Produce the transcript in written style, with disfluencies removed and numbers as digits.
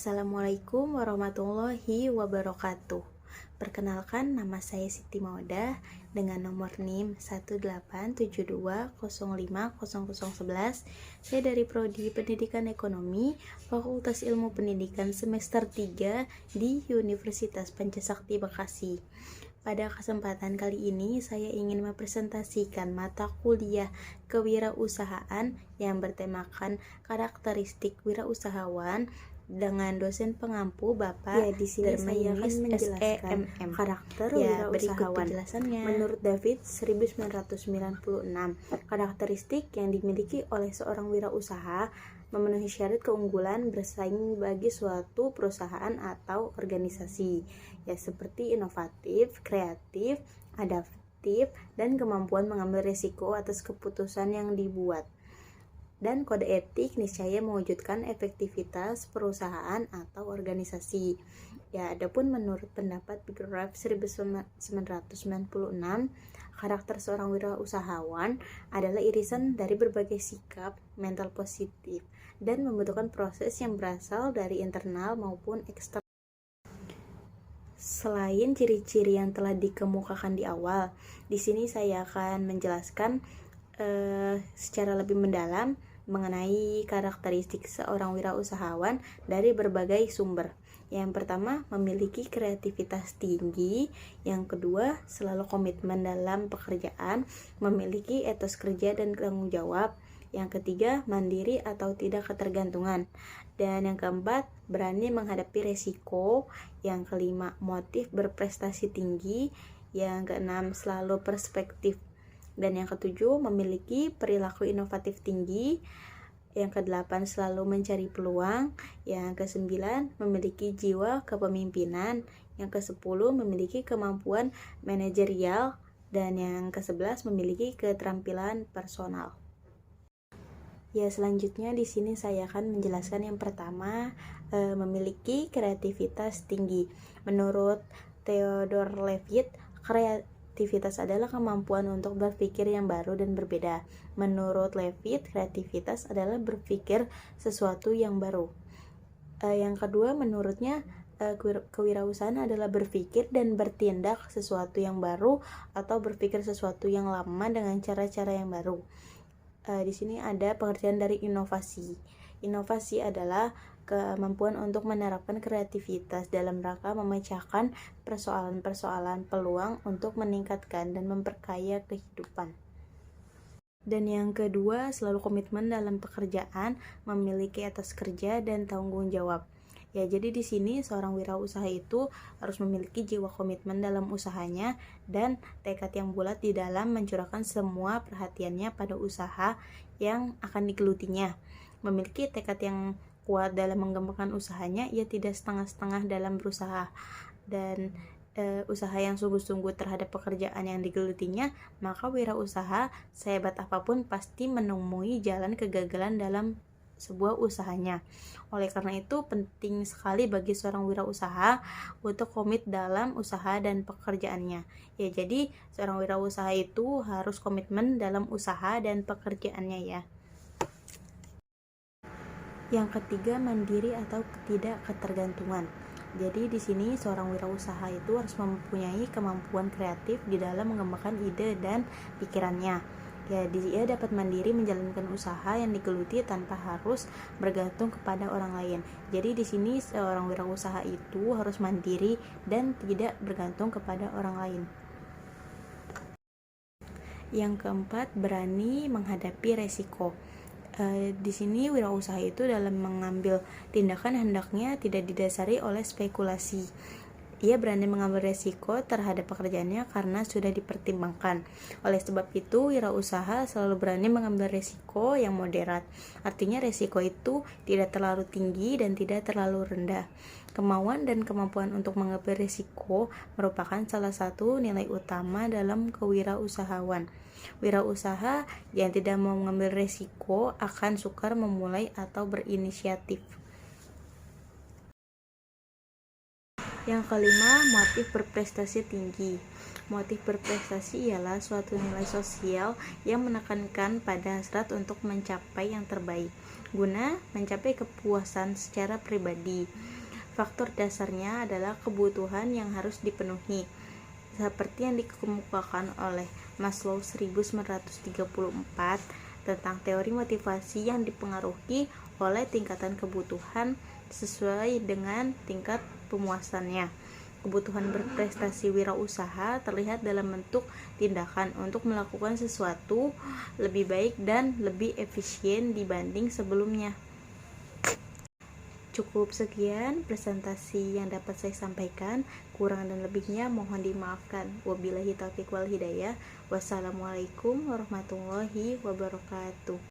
Assalamualaikum warahmatullahi wabarakatuh. Perkenalkan, nama saya Siti Maudah dengan nomor NIM 18720500011. Saya dari Prodi Pendidikan Ekonomi, Fakultas Ilmu Pendidikan semester 3 di Universitas Pancasakti Bekasi. Pada kesempatan kali ini, saya ingin mempresentasikan mata kuliah kewirausahaan yang bertemakan karakteristik wirausahawan dengan dosen pengampu Bapak di sini saya akan menjelaskan karakter wirausahawan. Penjelasannya. Menurut David 1996, karakteristik yang dimiliki oleh seorang wirausaha memenuhi syarat keunggulan bersaing bagi suatu perusahaan atau organisasi, seperti inovatif, kreatif, adaptif, dan kemampuan mengambil risiko atas keputusan yang dibuat. Dan kode etik niscaya mewujudkan efektivitas perusahaan atau organisasi. Adapun menurut pendapat Graf 1996, karakter seorang wirausahawan adalah irisan dari berbagai sikap mental positif dan membutuhkan proses yang berasal dari internal maupun eksternal. Selain ciri-ciri yang telah dikemukakan di awal, di sini saya akan menjelaskan secara lebih mendalam mengenai karakteristik seorang wirausahawan dari berbagai sumber. Yang pertama, memiliki kreativitas tinggi. Yang kedua, selalu komitmen dalam pekerjaan, memiliki etos kerja dan tanggung jawab. Yang ketiga, mandiri atau tidak ketergantungan. Dan yang keempat, berani menghadapi resiko. Yang kelima, motif berprestasi tinggi. Yang keenam, selalu perspektif. Dan yang ketujuh, memiliki perilaku inovatif tinggi. Yang kedelapan, selalu mencari peluang. Yang kesembilan, memiliki jiwa kepemimpinan. Yang kesepuluh, memiliki kemampuan manajerial. Dan yang kesebelas, memiliki keterampilan personal. Selanjutnya di sini saya akan menjelaskan yang pertama, memiliki kreativitas tinggi. Menurut Theodore Levitt, kreativitas adalah kemampuan untuk berpikir yang baru dan berbeda. Menurut Levitt, kreativitas adalah berpikir sesuatu yang baru. Yang kedua, menurutnya kewirausahaan adalah berpikir dan bertindak sesuatu yang baru atau berpikir sesuatu yang lama dengan cara-cara yang baru. Di sini ada pengertian dari inovasi. Inovasi adalah kemampuan untuk menerapkan kreativitas dalam rangka memecahkan persoalan-persoalan peluang untuk meningkatkan dan memperkaya kehidupan. Dan yang kedua, selalu komitmen dalam pekerjaan, memiliki etos kerja dan tanggung jawab. Jadi di sini seorang wirausaha itu harus memiliki jiwa komitmen dalam usahanya dan tekad yang bulat di dalam mencurahkan semua perhatiannya pada usaha yang akan digelutinya. Memiliki tekad yang kuat dalam mengembangkan usahanya, ia tidak setengah-setengah dalam berusaha, dan usaha yang sungguh-sungguh terhadap pekerjaan yang digelutinya, maka wirausaha sehebat apapun pasti menemui jalan kegagalan dalam sebuah usahanya. Oleh karena itu, penting sekali bagi seorang wirausaha untuk komit dalam usaha dan pekerjaannya. Jadi seorang wirausaha itu harus komitmen dalam usaha dan pekerjaannya. Yang ketiga, mandiri atau tidak ketergantungan. Jadi di sini seorang wirausaha itu harus mempunyai kemampuan kreatif di dalam mengembangkan ide dan pikirannya. Dia dapat mandiri menjalankan usaha yang digeluti tanpa harus bergantung kepada orang lain. Jadi di sini seorang wirausaha itu harus mandiri dan tidak bergantung kepada orang lain. Yang keempat, berani menghadapi resiko. Di sini wirausaha itu dalam mengambil tindakan hendaknya tidak didasari oleh spekulasi. Ia berani mengambil resiko terhadap pekerjaannya karena sudah dipertimbangkan. Oleh sebab itu, wirausaha selalu berani mengambil resiko yang moderat. Artinya resiko itu tidak terlalu tinggi dan tidak terlalu rendah. Kemauan dan kemampuan untuk mengambil resiko merupakan salah satu nilai utama dalam kewirausahaan. Wirausaha yang tidak mau mengambil resiko akan sukar memulai atau berinisiatif. Yang kelima, motif berprestasi tinggi. Motif berprestasi ialah suatu nilai sosial yang menekankan pada hasrat untuk mencapai yang terbaik, guna mencapai kepuasan secara pribadi. Faktor dasarnya adalah kebutuhan yang harus dipenuhi, seperti yang dikemukakan oleh Maslow 1934 tentang teori motivasi yang dipengaruhi oleh tingkatan kebutuhan sesuai dengan tingkat pemuasannya. Kebutuhan berprestasi wirausaha terlihat dalam bentuk tindakan untuk melakukan sesuatu lebih baik dan lebih efisien dibanding sebelumnya. Cukup sekian presentasi yang dapat saya sampaikan. Kurang dan lebihnya mohon dimaafkan. Wabillahi taufiq wal hidayah. Wassalamualaikum warahmatullahi wabarakatuh.